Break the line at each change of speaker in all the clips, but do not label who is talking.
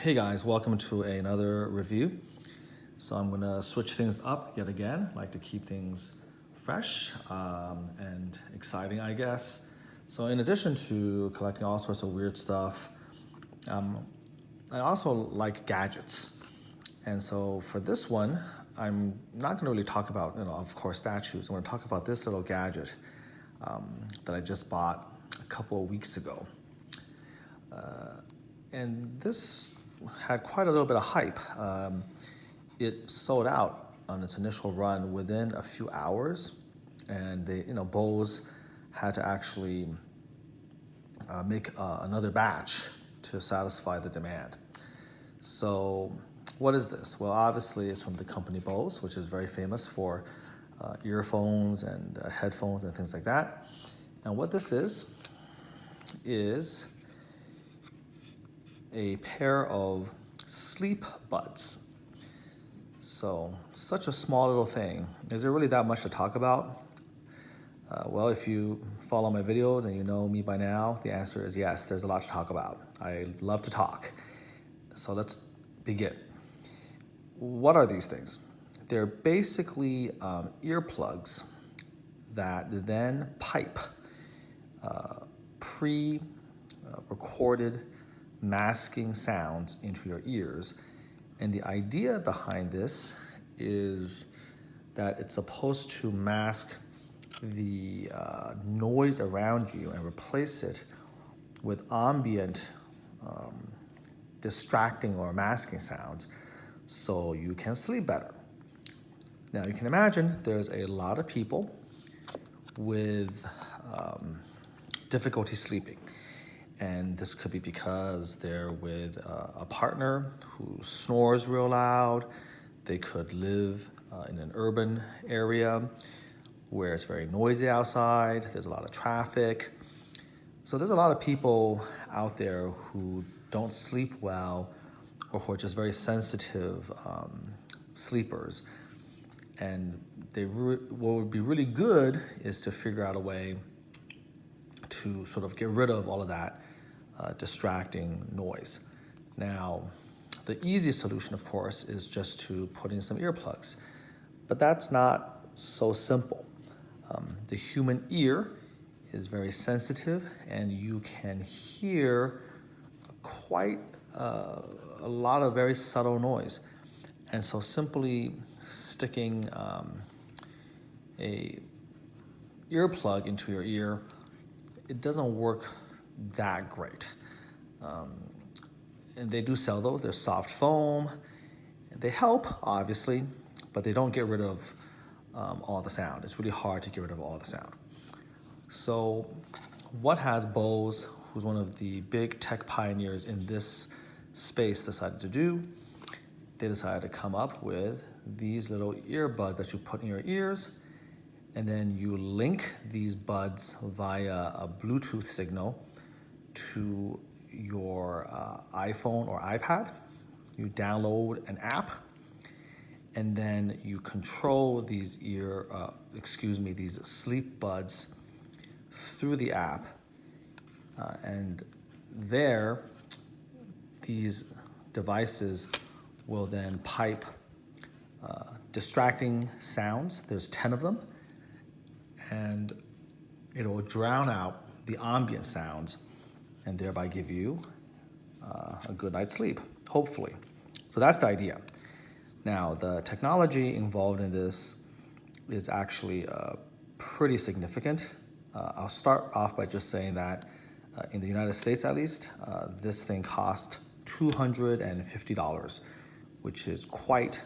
Hey guys, welcome to another review. So I'm gonna switch things up yet again. I like to keep things fresh and exciting, I guess. So in addition to collecting all sorts of weird stuff, I also like gadgets. And so for this one, I'm not gonna really talk about, of course, statues. I'm gonna talk about this little gadget that I just bought a couple of weeks ago. And this had quite a little bit of hype. It sold out on its initial run within a few hours, and Bose had to actually make another batch to satisfy the demand. So, what is this? Well, obviously, it's from the company Bose, which is very famous for earphones and headphones and things like that. And what this is a pair of sleep buds. So, such a small little thing. Is there really that much to talk about? Well, if you follow my videos and you know me by now, the answer is yes, there's a lot to talk about. I love to talk. So let's begin. What are these things? They're basically earplugs that then pipe pre-recorded masking sounds into your ears. And the idea behind this is that it's supposed to mask the noise around you and replace it with ambient distracting or masking sounds so you can sleep better. Now you can imagine there's a lot of people with difficulty sleeping. And this could be because they're with a partner who snores real loud. They could live in an urban area where it's very noisy outside. There's a lot of traffic. So there's a lot of people out there who don't sleep well or who are just very sensitive sleepers. And what would be really good is to figure out a way to sort of get rid of all of that distracting noise. Now, the easiest solution, of course, is just to put in some earplugs. But that's not so simple. The human ear is very sensitive, and you can hear quite a lot of very subtle noise. And so simply sticking a earplug into your ear, it doesn't work that great. And they do sell those. They're soft foam. They help, obviously, but they don't get rid of all the sound. It's really hard to get rid of all the sound. So what has Bose, who's one of the big tech pioneers in this space, decided to do? They decided to come up with these little earbuds that you put in your ears, and then you link these buds via a Bluetooth signal to your iPhone or iPad. You download an app, and then you control these these sleep buds through the app, and there, these devices will then pipe distracting sounds. There's 10 of them, and it will drown out the ambient sounds and thereby give you a good night's sleep, hopefully. So that's the idea. Now, the technology involved in this is actually pretty significant. I'll start off by just saying that in the United States, at least, this thing cost $250, which is quite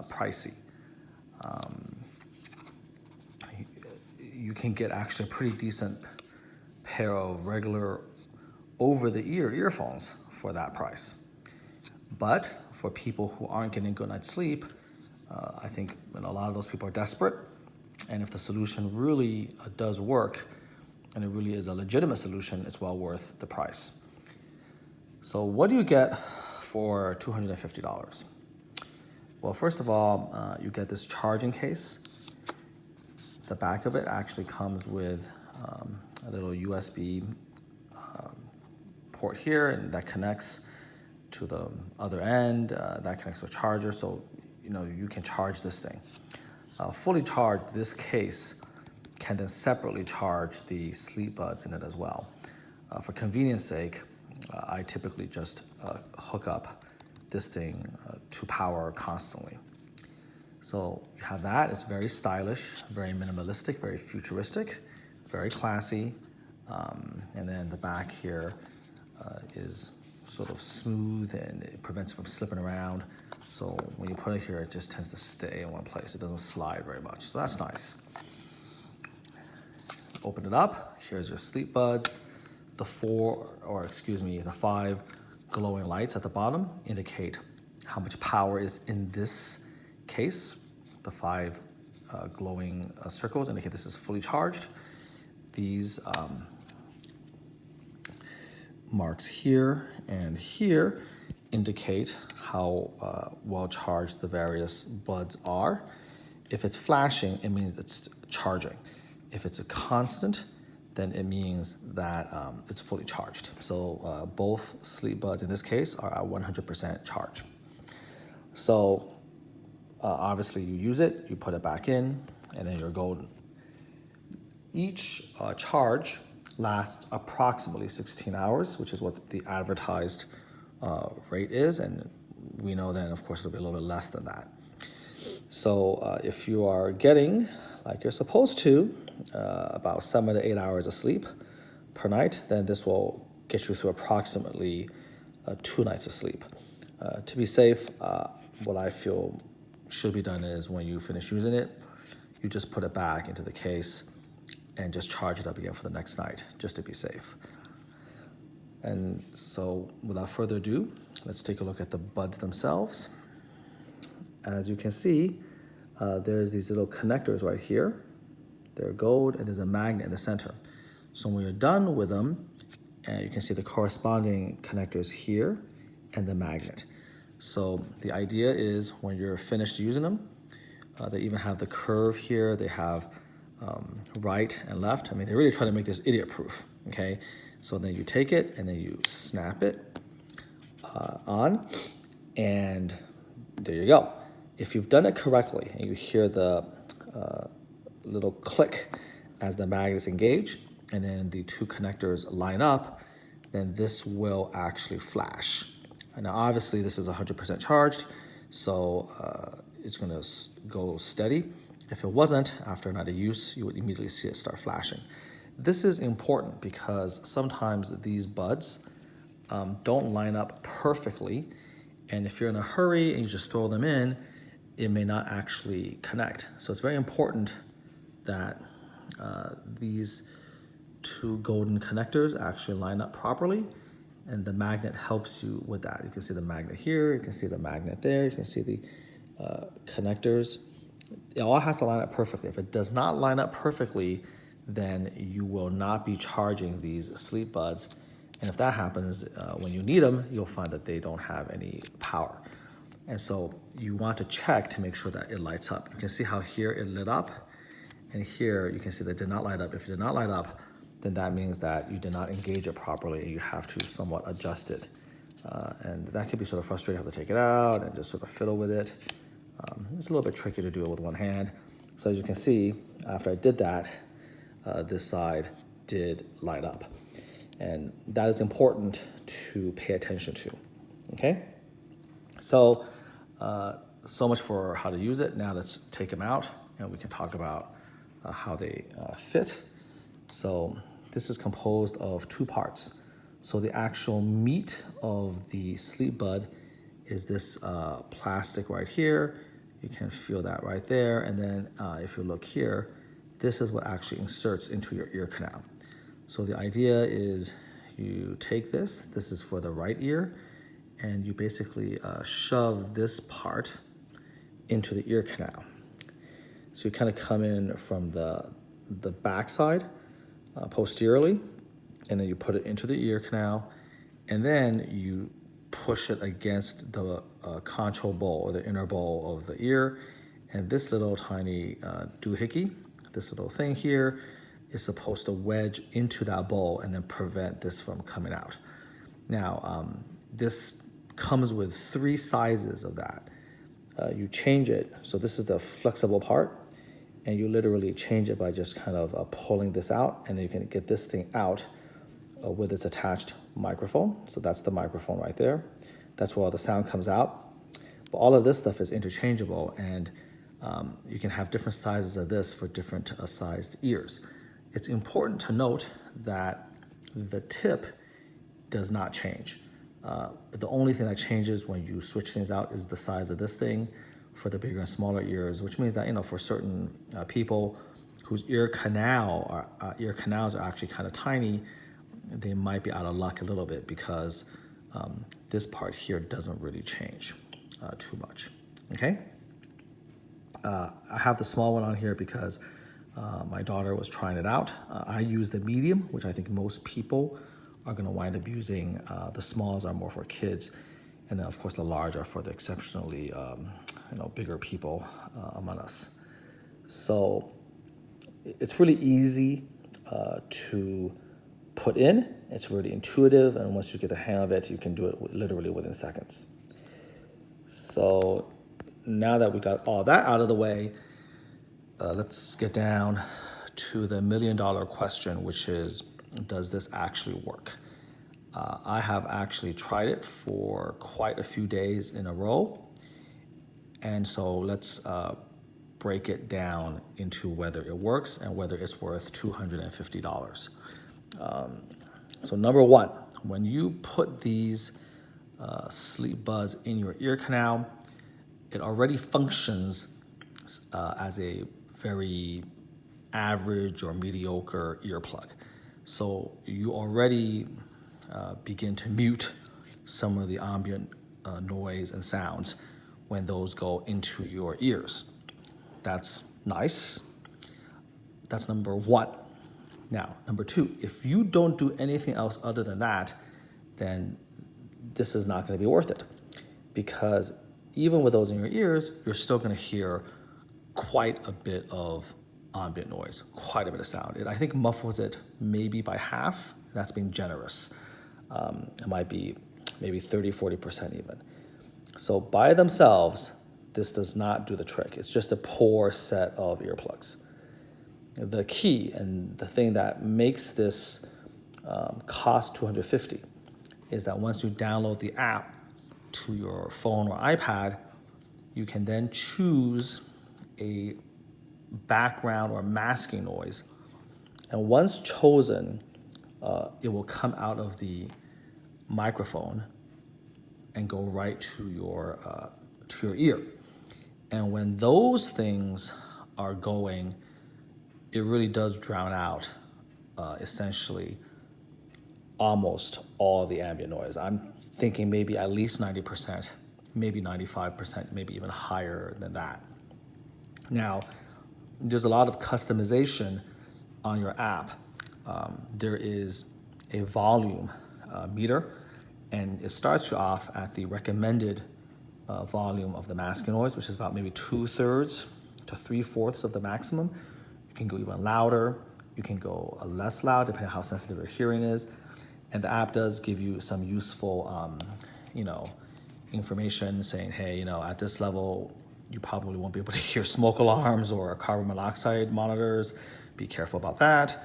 pricey. You can get actually a pretty decent pair of regular over-the-ear earphones for that price. But for people who aren't getting good night's sleep, I think a lot of those people are desperate. And if the solution really does work, and it really is a legitimate solution, it's well worth the price. So what do you get for $250? Well, first of all, you get this charging case. The back of it actually comes with a little USB port here, and that connects to the other end. That connects to a charger, so you can charge this thing. Fully charged, this case can then separately charge the sleep buds in it as well. For convenience sake, I typically just hook up this thing to power constantly. So you have that. It's very stylish, very minimalistic, very futuristic, very classy. And then the back here is sort of smooth and it prevents it from slipping around. So when you put it here, it just tends to stay in one place. It doesn't slide very much. So that's nice. Open it up. Here's your sleep buds. The 5 glowing lights at the bottom indicate how much power is in this case. The 5 glowing circles indicate this is fully charged. These marks here and here indicate how well charged the various buds are. If it's flashing, it means it's charging. If it's a constant, then it means that it's fully charged. So both sleep buds in this case are at 100% charge. So obviously you use it, you put it back in, and then you're golden. Each charge lasts approximately 16 hours, which is what the advertised rate is, and we know then, of course, it'll be a little bit less than that. So if you are getting, like you're supposed to, about 7 to 8 hours of sleep per night, then this will get you through approximately 2 nights of sleep. To be safe, what I feel should be done is when you finish using it, you just put it back into the case and just charge it up again for the next night, just to be safe. And so without further ado, let's take a look at the buds themselves. As you can see, there's these little connectors right here. They're gold, and there's a magnet in the center. So when you're done with them, you can see the corresponding connectors here and the magnet. So the idea is when you're finished using them, they even have the curve here. They have right and left. I mean, they really try to make this idiot-proof, okay? So then you take it and then you snap it on, and there you go. If you've done it correctly and you hear the little click as the magnets engage and then the 2 connectors line up, then this will actually flash. And now obviously this is 100% charged, so it's gonna go steady. If it wasn't, after a night of use, you would immediately see it start flashing. This is important because sometimes these buds don't line up perfectly, and if you're in a hurry and you just throw them in, it may not actually connect. So it's very important that these 2 golden connectors actually line up properly, and the magnet helps you with that. You can see the magnet here, you can see the magnet there, you can see the connectors. It all has to line up perfectly. If it does not line up perfectly, then you will not be charging these sleep buds. And if that happens, when you need them, you'll find that they don't have any power. And so you want to check to make sure that it lights up. You can see how here it lit up, and here you can see that it did not light up. If it did not light up, then that means that you did not engage it properly, and you have to somewhat adjust it. And that can be sort of frustrating. You have to take it out and just sort of fiddle with it. It's a little bit tricky to do it with one hand. So as you can see, after I did that, this side did light up. And that is important to pay attention to, okay? So, so much for how to use it. Now let's take them out and we can talk about how they fit. So this is composed of 2 parts. So the actual meat of the sleep bud is this plastic right here. You can feel that right there. And then if you look here, this is what actually inserts into your ear canal. So the idea is you take this is for the right ear, and you basically shove this part into the ear canal. So you kind of come in from the back side posteriorly, and then you put it into the ear canal, and then you push it against the concho bowl, or the inner bowl of the ear, and this little tiny doohickey, this little thing here, is supposed to wedge into that bowl and then prevent this from coming out. Now, this comes with 3 sizes of that. You change it, so this is the flexible part, and you literally change it by just kind of pulling this out, and then you can get this thing out with its attached microphone. So that's the microphone right there. That's where all the sound comes out. But all of this stuff is interchangeable, and you can have different sizes of this for different sized ears. It's important to note that the tip does not change. The only thing that changes when you switch things out is the size of this thing for the bigger and smaller ears, which means that, for certain people whose ear canals are actually kind of tiny, they might be out of luck a little bit because this part here doesn't really change too much, okay? I have the small one on here because my daughter was trying it out. I use the medium, which I think most people are going to wind up using. The smalls are more for kids, and then of course the large are for the exceptionally bigger people among us. So it's really easy to put in. It's really intuitive, and once you get the hang of it, you can do it literally within seconds. So now that we got all that out of the way, let's get down to the $1 million question, which is, does this actually work? I have actually tried it for quite a few days in a row. And so let's break it down into whether it works and whether it's worth $250. So number one, when you put these sleep buds in your ear canal, it already functions as a very average or mediocre earplug. So you already begin to mute some of the ambient noise and sounds when those go into your ears. That's nice. That's number one. Now, number two, if you don't do anything else other than that, then this is not going to be worth it, because even with those in your ears, you're still going to hear quite a bit of ambient noise, quite a bit of sound. It, I think, muffles it maybe by half. That's being generous. It might be maybe 30, 40% even. So by themselves, this does not do the trick. It's just a poor set of earplugs. The key and the thing that makes this cost $250 is that once you download the app to your phone or iPad, you can then choose a background or masking noise. And once chosen, it will come out of the microphone and go right to your ear. And when those things are going, it really does drown out essentially almost all the ambient noise. I'm thinking maybe at least 90%, maybe 95%, maybe even higher than that. Now, there's a lot of customization on your app. There is a volume meter, and it starts you off at the recommended volume of the masking noise, which is about maybe 2/3 to 3/4 of the maximum. You can go even louder. You can go less loud, depending on how sensitive your hearing is. And the app does give you some useful, information saying, hey, at this level, you probably won't be able to hear smoke alarms or carbon monoxide monitors. Be careful about that.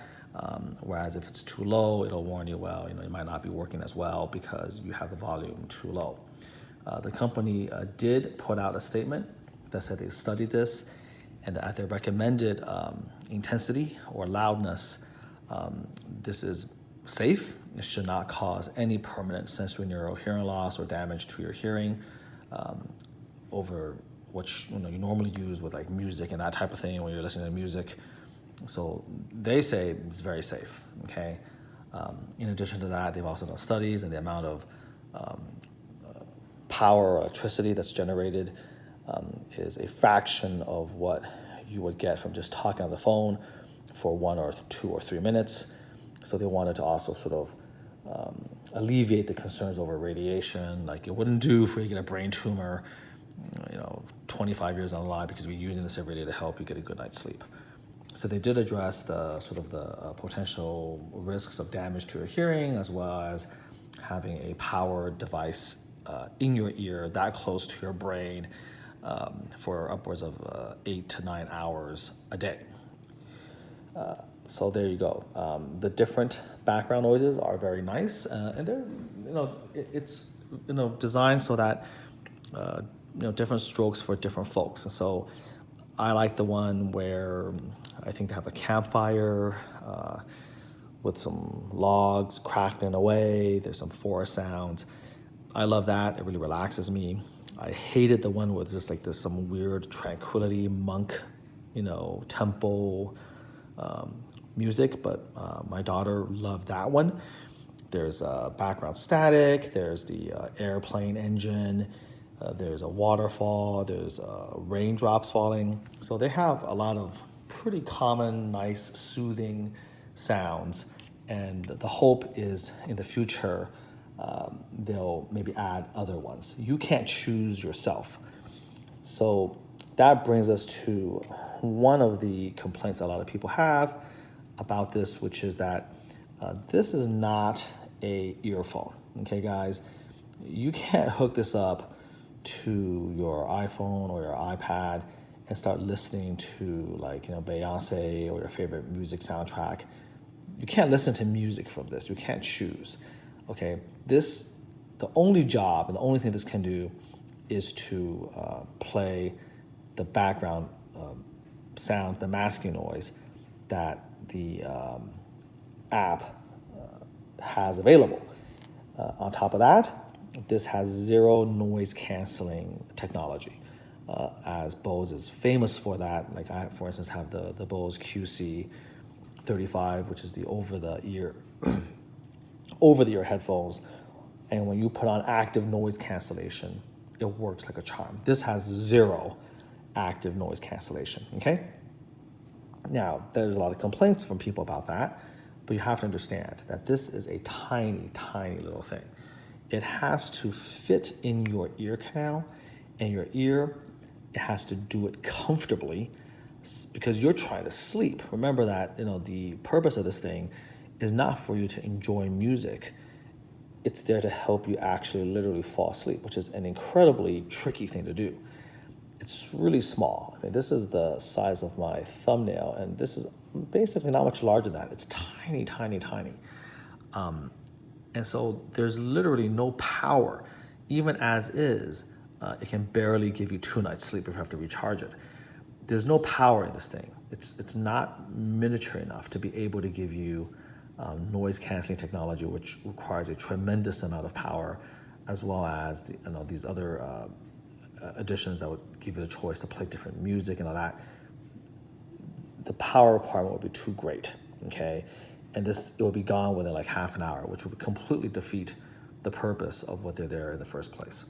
Whereas if it's too low, it'll warn you, well, it might not be working as well because you have the volume too low. The company did put out a statement that said they've studied this, and that at their recommended intensity or loudness, this is safe. It should not cause any permanent sensorineural hearing loss or damage to your hearing over what you normally use with like music and that type of thing when you're listening to music. So they say it's very safe, okay? In addition to that, they've also done studies, and the amount of power or electricity that's generated is a fraction of what you would get from just talking on the phone for 1 or 2 or 3 minutes. So they wanted to also sort of alleviate the concerns over radiation, like it wouldn't do for you to get a brain tumor, 25 years down the line, because we're using this every day to help you get a good night's sleep. So they did address the sort of the potential risks of damage to your hearing, as well as having a power device in your ear, that close to your brain, for upwards of 8 to 9 hours a day. So there you go. The different background noises are very nice, and they're, it's designed so that different strokes for different folks. And so I like the one where I think they have a campfire with some logs crackling away. There's some forest sounds. I love that. It really relaxes me. I hated the one with just like this some weird tranquility monk, tempo music, but my daughter loved that one. There's background static, there's the airplane engine, there's a waterfall, there's raindrops falling. So they have a lot of pretty common, nice, soothing sounds. And the hope is in the future, they'll maybe add other ones. You can't choose yourself. So that brings us to one of the complaints a lot of people have about this, which is that this is not a earphone. Okay, guys, you can't hook this up to your iPhone or your iPad and start listening to Beyonce or your favorite music soundtrack. You can't listen to music from this. You can't choose. Okay, the only job and the only thing this can do is to play the background sounds, the masking noise that the app has available. On top of that, this has zero noise canceling technology, as Bose is famous for that. Like I, for instance, have the Bose QC35, which is the over-the-ear headphones. And when you put on active noise cancellation, it works like a charm. This has zero active noise cancellation, okay? Now, there's a lot of complaints from people about that, but you have to understand that this is a tiny, tiny little thing. It has to fit in your ear canal, and your ear, it has to do it comfortably because you're trying to sleep. Remember that, the purpose of this thing is not for you to enjoy music. It's there to help you actually literally fall asleep, which is an incredibly tricky thing to do. It's really small. I mean, this is the size of my thumbnail, and this is basically not much larger than that. It's tiny, tiny, tiny. And so there's literally no power. Even as is, it can barely give you 2 nights sleep if you have to recharge it. There's no power in this thing. It's not miniature enough to be able to give you noise canceling technology, which requires a tremendous amount of power, as well as these other additions that would give you the choice to play different music and all that. The power requirement would be too great, okay? And it will be gone within like half an hour, which would completely defeat the purpose of what they're there in the first place.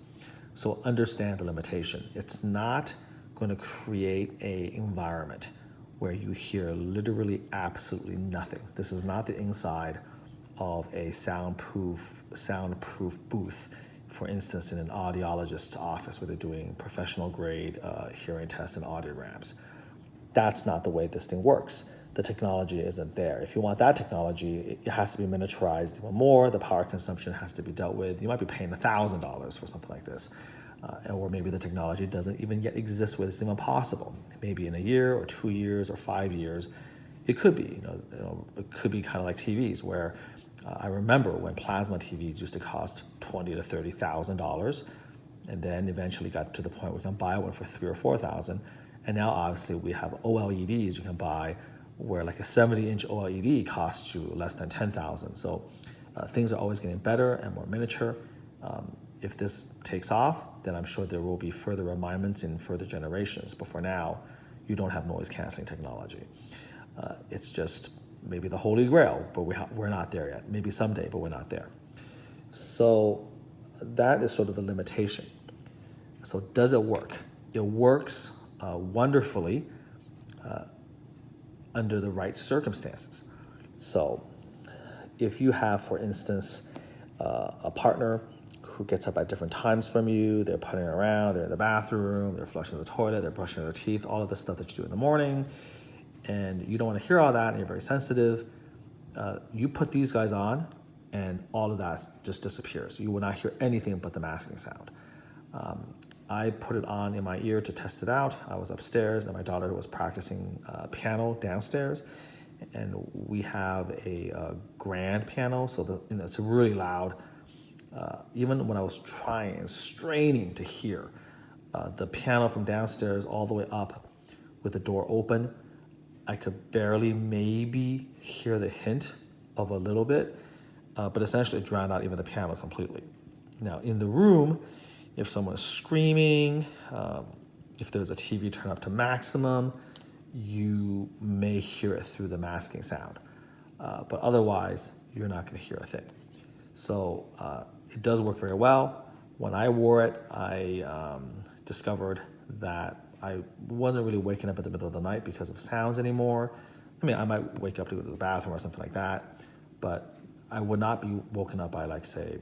So understand the limitation. It's not going to create an environment where you hear literally absolutely nothing. This is not the inside of a soundproof booth, for instance, in an audiologist's office where they're doing professional grade hearing tests and audiograms. That's not the way this thing works. The technology isn't there. If you want that technology, it has to be miniaturized even more. The power consumption has to be dealt with. You might be paying $1,000 for something like this. Or maybe the technology doesn't even yet exist where it's even possible. Maybe in a year or 2 years or 5 years, it could be. It could be kind of like TVs where I remember when plasma TVs used to cost $20,000 to $30,000, and then eventually got to the point where we can buy one for $3,000 or $4,000. And now obviously we have OLEDs you can buy, where like a 70-inch OLED costs you less than $10,000. So things are always getting better and more miniature. If this takes off, then I'm sure there will be further refinements in further generations. But for now, you don't have noise canceling technology. It's just maybe the holy grail, but we're not there yet. Maybe someday, but we're not there. So that is sort of the limitation. So does it work? It works wonderfully under the right circumstances. So if you have, for instance, a partner who gets up at different times from you, they're putting around, they're in the bathroom, they're flushing the toilet, they're brushing their teeth, all of the stuff that you do in the morning, and you don't want to hear all that, and you're very sensitive, you put these guys on, and all of that just disappears. You will not hear anything but the masking sound. I put it on in my ear to test it out. I was upstairs and my daughter was practicing piano downstairs, and we have a grand piano, so it's really loud. Even when I was trying and straining to hear the piano from downstairs all the way up with the door open, I could barely maybe hear the hint of a little bit, but essentially it drowned out even the piano completely. Now, in the room, if someone's screaming, if there's a TV turned up to maximum, you may hear it through the masking sound. But otherwise, you're not going to hear a thing. So it does work very well. When I wore it, I discovered that I wasn't really waking up at the middle of the night because of sounds anymore. I mean, I might wake up to go to the bathroom or something like that, but I would not be woken up by, like, say,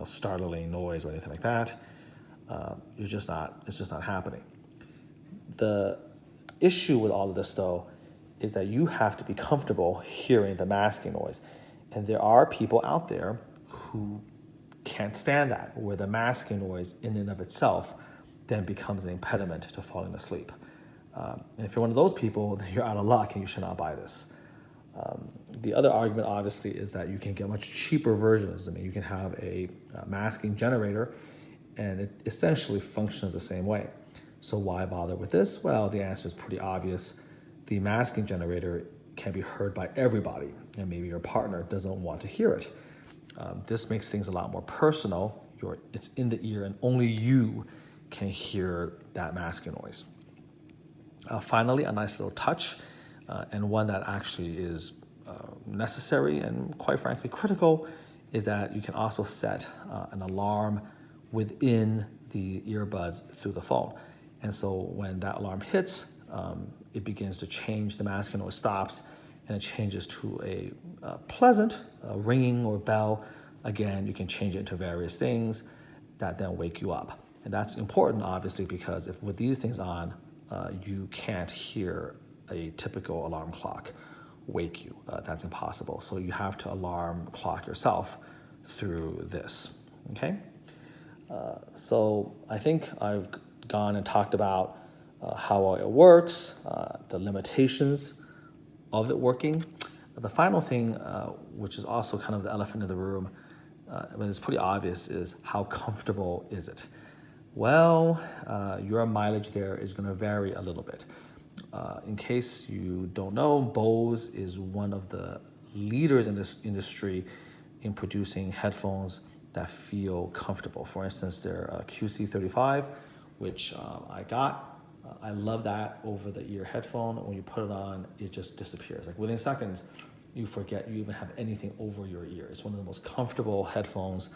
startling noise or anything like that. It's just not happening. The issue with all of this, though, is that you have to be comfortable hearing the masking noise. And there are people out there who can't stand that, where the masking noise in and of itself then becomes an impediment to falling asleep. And if you're one of those people, then you're out of luck and you should not buy this. The other argument, obviously, is that you can get much cheaper versions. I mean, you can have a masking generator, and it essentially functions the same way. So why bother with this? Well, the answer is pretty obvious. The masking generator can be heard by everybody, and maybe your partner doesn't want to hear it. This makes things a lot more personal. It's in the ear, and only you can hear that masking noise. Finally, a nice little touch, and one that actually is necessary and, quite frankly, critical, is that you can also set an alarm within the earbuds through the phone. And so when that alarm hits, it begins to change. The masking noise stops, and it changes to a pleasant ringing or bell. Again, you can change it into various things that then wake you up. And that's important, obviously, because if with these things on, you can't hear a typical alarm clock wake you. That's impossible. So you have to alarm clock yourself through this, okay? So I think I've gone and talked about how it works, the limitations of it working. The final thing, which is also kind of the elephant in the room, but it's pretty obvious, is how comfortable is it? Well, your mileage there is going to vary a little bit. In case you don't know, Bose is one of the leaders in this industry in producing headphones that feel comfortable. For instance, their QC35, which I got. I love that over-the-ear headphone. When you put it on, it just disappears. Like within seconds, you forget you even have anything over your ear. It's one of the most comfortable headphones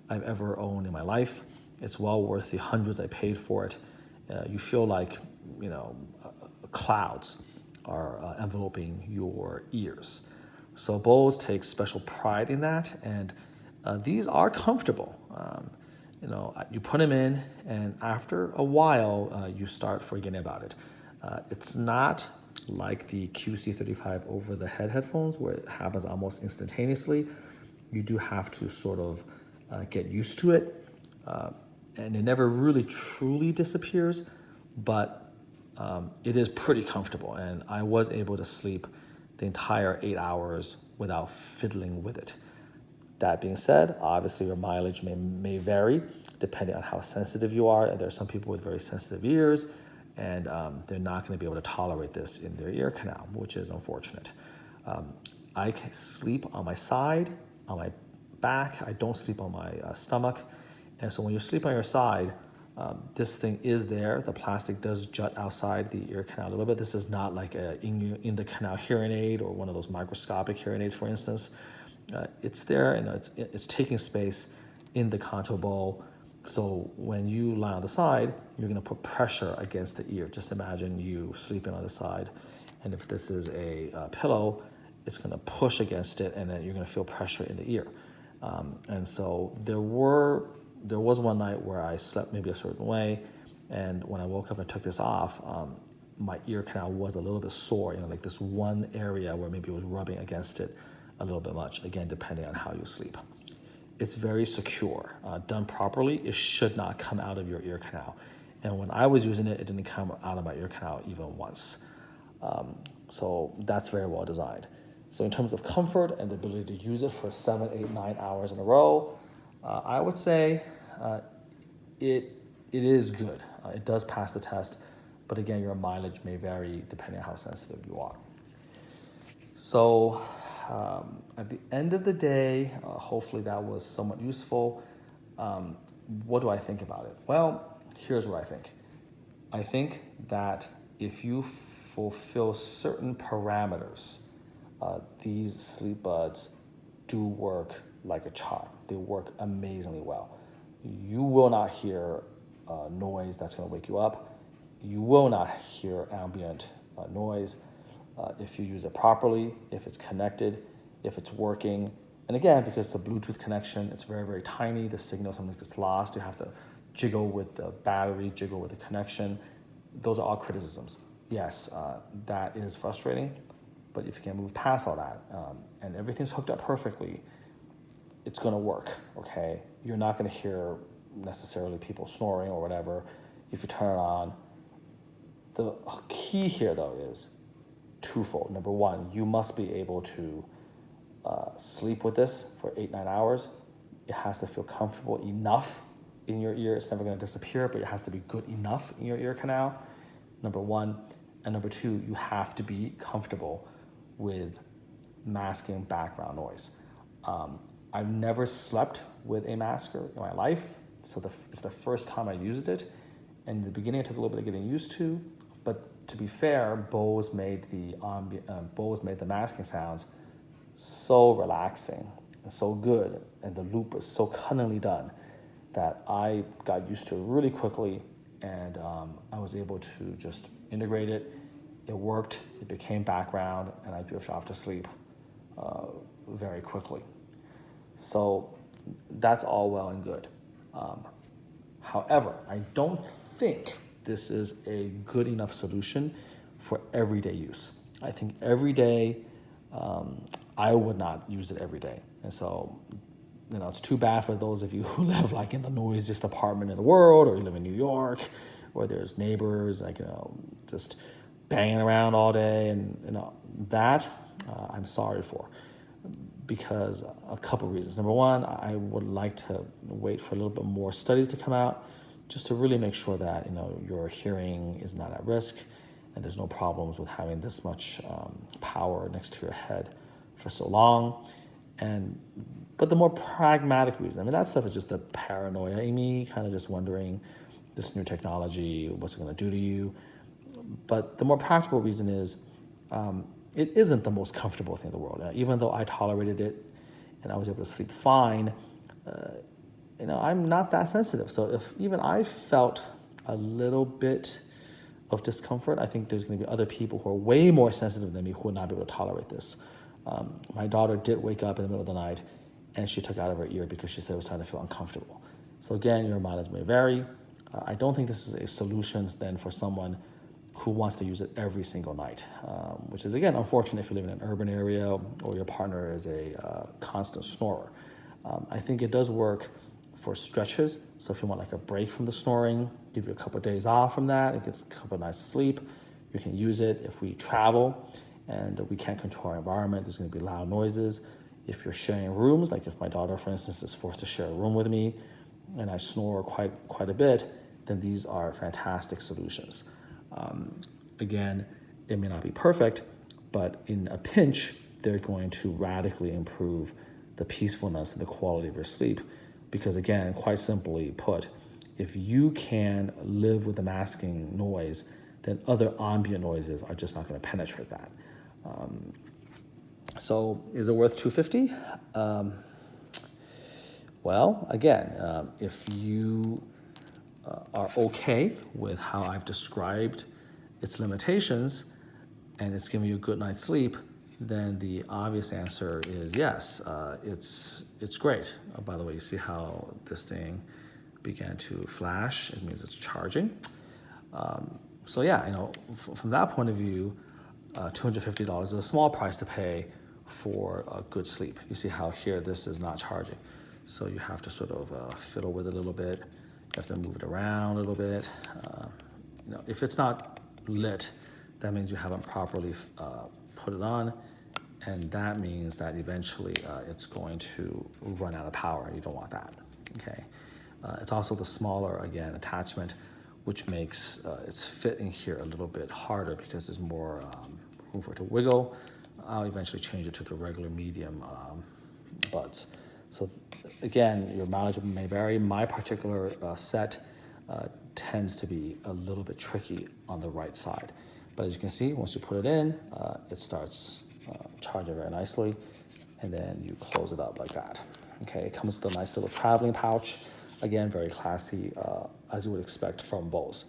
I've ever owned in my life. It's well worth the hundreds I paid for it. You feel like, clouds are enveloping your ears. So Bose takes special pride in that, and these are comfortable. You put them in, and after a while, you start forgetting about it. It's not like the QC35 over-the-head headphones, where it happens almost instantaneously. You do have to sort of get used to it, and it never really truly disappears, but it is pretty comfortable, and I was able to sleep the entire 8 hours without fiddling with it. That being said, obviously your mileage may vary depending on how sensitive you are. There are some people with very sensitive ears, and they're not going to be able to tolerate this in their ear canal, which is unfortunate. I can sleep on my side, on my back. I don't sleep on my stomach. And so when you sleep on your side, this thing is there. The plastic does jut outside the ear canal a little bit. This is not like a in the canal hearing aid or one of those microscopic hearing aids, for instance. It's there, and it's taking space in the contour bowl. So when you lie on the side, you're going to put pressure against the ear. Just imagine you sleeping on the side, and if this is a pillow, it's going to push against it, and then you're going to feel pressure in the ear. And so there was one night where I slept maybe a certain way, and when I woke up and took this off, my ear canal was a little bit sore, like this one area where maybe it was rubbing against it a little bit much, again, depending on how you sleep. it's very secure. Done properly, it should not come out of your ear canal. And when I was using it, it didn't come out of my ear canal even once. So that's very well designed. So in terms of comfort and the ability to use it for 7, 8, 9 hours in a row, I would say it is good. It does pass the test, but again, your mileage may vary depending on how sensitive you are. So at the end of the day, hopefully that was somewhat useful. What do I think about it? Well, here's what I think. I think that if you fulfill certain parameters, these sleep buds do work like a charm. They work amazingly well. You will not hear noise that's going to wake you up. You will not hear ambient noise if you use it properly, if it's connected, if it's working. And again, because it's a Bluetooth connection, it's very, very tiny. The signal sometimes gets lost. You have to jiggle with the battery, jiggle with the connection. Those are all criticisms. Yes, that is frustrating, but if you can move past all that and everything's hooked up perfectly, it's going to work, okay? You're not going to hear necessarily people snoring or whatever if you turn it on. The key here, though, is twofold. Number one, you must be able to sleep with this for 8, 9 hours. It has to feel comfortable enough in your ear. It's never going to disappear, but it has to be good enough in your ear canal, number one. And number two, you have to be comfortable with masking background noise. I've never slept with a masker in my life, so it's the first time I used it. And in the beginning, it took a little bit of getting used to, but to be fair, Bose made the masking sounds so relaxing and so good, and the loop was so cunningly done that I got used to it really quickly, and I was able to just integrate it. It worked, it became background, and I drifted off to sleep very quickly. So that's all well and good. However, I don't think this is a good enough solution for everyday use. I think every day, I would not use it every day. And so, it's too bad for those of you who live like in the noisiest apartment in the world, or you live in New York, where there's neighbors just banging around all day, and that I'm sorry for, because a couple reasons. Number one, I would like to wait for a little bit more studies to come out, just to really make sure that your hearing is not at risk, and there's no problems with having this much power next to your head for so long. But the more pragmatic reason, that stuff is just the paranoia in me, kind of just wondering, this new technology, what's it going to do to you? But the more practical reason is, it isn't the most comfortable thing in the world. Even though I tolerated it and I was able to sleep fine, I'm not that sensitive. So if even I felt a little bit of discomfort, I think there's going to be other people who are way more sensitive than me who would not be able to tolerate this. My daughter did wake up in the middle of the night and she took it out of her ear because she said it was starting to feel uncomfortable. So again, your mileage may vary. I don't think this is a solution then for someone who wants to use it every single night, which is, again, unfortunate if you live in an urban area or your partner is a constant snorer. I think it does work for stretches. So if you want like a break from the snoring, give you a couple of days off from that, it gets a couple of nights sleep, you can use it. If we travel and we can't control our environment, there's going to be loud noises. If you're sharing rooms, like if my daughter, for instance, is forced to share a room with me and I snore quite a bit, then these are fantastic solutions. Again, it may not be perfect, but in a pinch, they're going to radically improve the peacefulness and the quality of your sleep. Because again, quite simply put, if you can live with the masking noise, then other ambient noises are just not going to penetrate that. So is it worth $250? Well, again, if you are okay with how I've described its limitations and it's giving you a good night's sleep, then the obvious answer is yes, it's great. By the way, you see how this thing began to flash? It means it's charging. So yeah, from that point of view, $250 is a small price to pay for a good sleep. You see how here this is not charging. So you have to sort of fiddle with it a little bit. You have to move it around a little bit. If it's not lit, that means you haven't properly put it on, and that means that eventually it's going to run out of power. You don't want that, okay? It's also the smaller, again, attachment, which makes its fit in here a little bit harder because there's more room for it to wiggle. I'll eventually change it to the regular medium buds. So again, your mileage may vary. My particular set tends to be a little bit tricky on the right side. But as you can see, once you put it in, it starts charging very nicely, and then you close it up like that. Okay, it comes with a nice little traveling pouch. Again, very classy, as you would expect from Bose.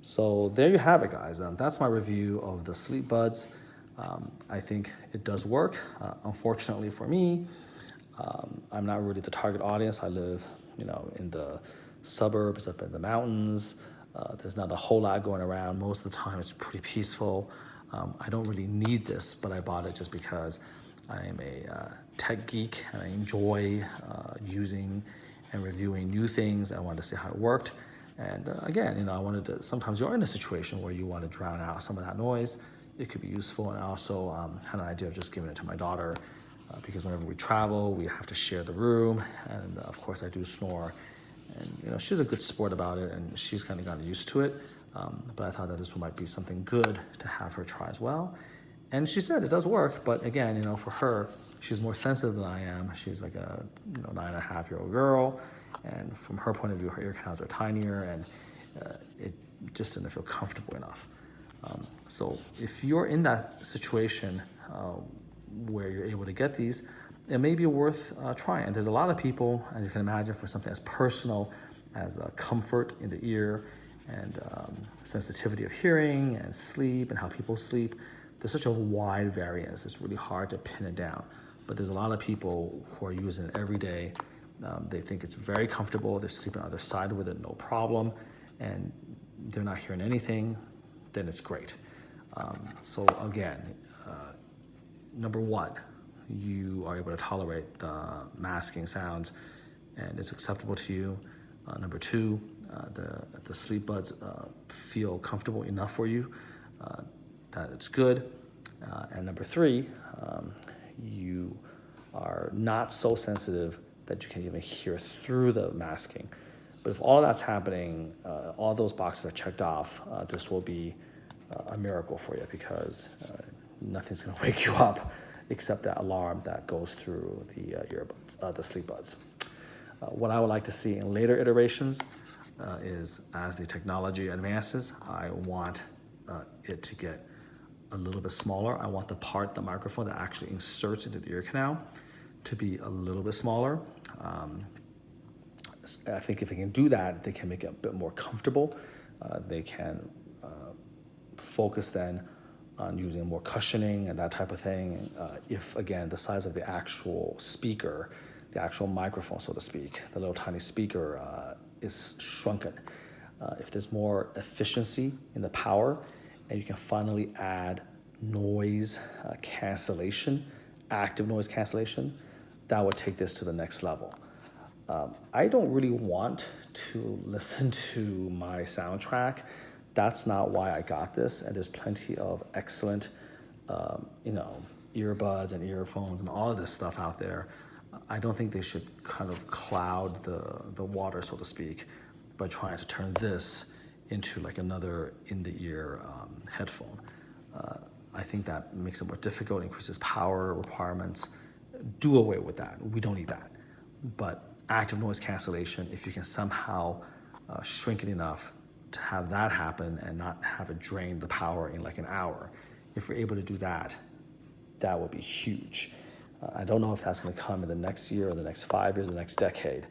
So there you have it, guys. That's my review of the Sleepbuds. I think it does work. Unfortunately for me, I'm not really the target audience. I live, in the suburbs, up in the mountains. There's not a whole lot going around. Most of the time, it's pretty peaceful. I don't really need this, but I bought it just because I am a tech geek and I enjoy using and reviewing new things. I wanted to see how it worked. And again, I wanted to, sometimes you're in a situation where you want to drown out some of that noise. It could be useful. And I also had an idea of just giving it to my daughter because whenever we travel, we have to share the room. And of course I do snore. And she's a good sport about it, and she's kind of gotten used to it. But I thought that this might be something good to have her try as well. And she said it does work, but again, for her, she's more sensitive than I am. She's like a 9.5-year-old girl, and from her point of view, her ear canals are tinier, and it just didn't feel comfortable enough. So if you're in that situation where you're able to get these, it may be worth trying. There's a lot of people, as you can imagine, for something as personal as comfort in the ear and sensitivity of hearing and sleep and how people sleep. There's such a wide variance. It's really hard to pin it down. But there's a lot of people who are using it every day. They think it's very comfortable. They're sleeping on their side with it, no problem. And they're not hearing anything, then it's great. So again, number one, you are able to tolerate the masking sounds and it's acceptable to you. Number two, the Sleepbuds feel comfortable enough for you that it's good. And number three, you are not so sensitive that you can even hear through the masking. But if all that's happening, all those boxes are checked off, this will be a miracle for you because nothing's gonna wake you up except that alarm that goes through the earbuds, the Sleepbuds. What I would like to see in later iterations is as the technology advances, I want it to get a little bit smaller. I want the microphone that actually inserts into the ear canal to be a little bit smaller. I think if they can do that, they can make it a bit more comfortable. They can focus then on using more cushioning and that type of thing. If, again, the size of the actual speaker, the actual microphone, so to speak, the little tiny speaker is shrunken. If there's more efficiency in the power and you can finally add noise cancellation, active noise cancellation, that would take this to the next level. I don't really want to listen to my soundtrack. That's not why I got this, and there's plenty of excellent, earbuds and earphones and all of this stuff out there. I don't think they should kind of cloud the water, so to speak, by trying to turn this into like another in-the-ear headphone. I think that makes it more difficult, increases power requirements. Do away with that. We don't need that. But active noise cancellation, if you can somehow shrink it enough to have that happen and not have it drain the power in like an hour, if we're able to do that, that would be huge. I don't know if that's going to come in the next year or the next 5 years or the next decade,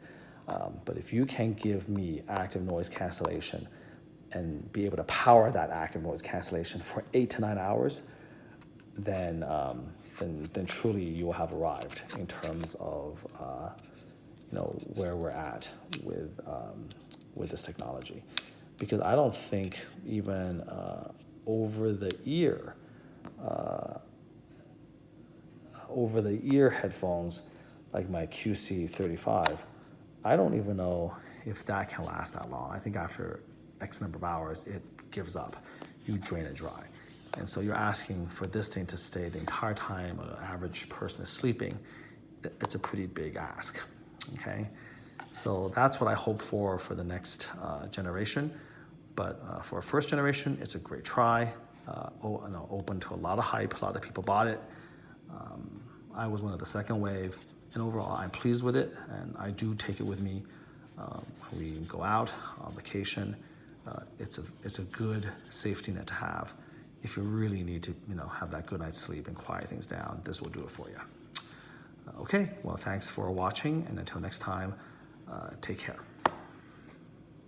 but if you can give me active noise cancellation and be able to power that active noise cancellation for 8 to 9 hours, then truly you will have arrived in terms of where we're at with this technology. Because I don't think even over the ear headphones like my QC35, I don't even know if that can last that long. I think after X number of hours, it gives up. You drain it dry. And so you're asking for this thing to stay the entire time an average person is sleeping. It's a pretty big ask, okay? So that's what I hope for the next generation. But for first generation, it's a great try. Open to a lot of hype, a lot of people bought it. I was one of the second wave, and overall I'm pleased with it, and I do take it with me when we go out on vacation. It's a good safety net to have. If you really need to have that good night's sleep and quiet things down, this will do it for you. Okay, well, thanks for watching, and until next time, take care.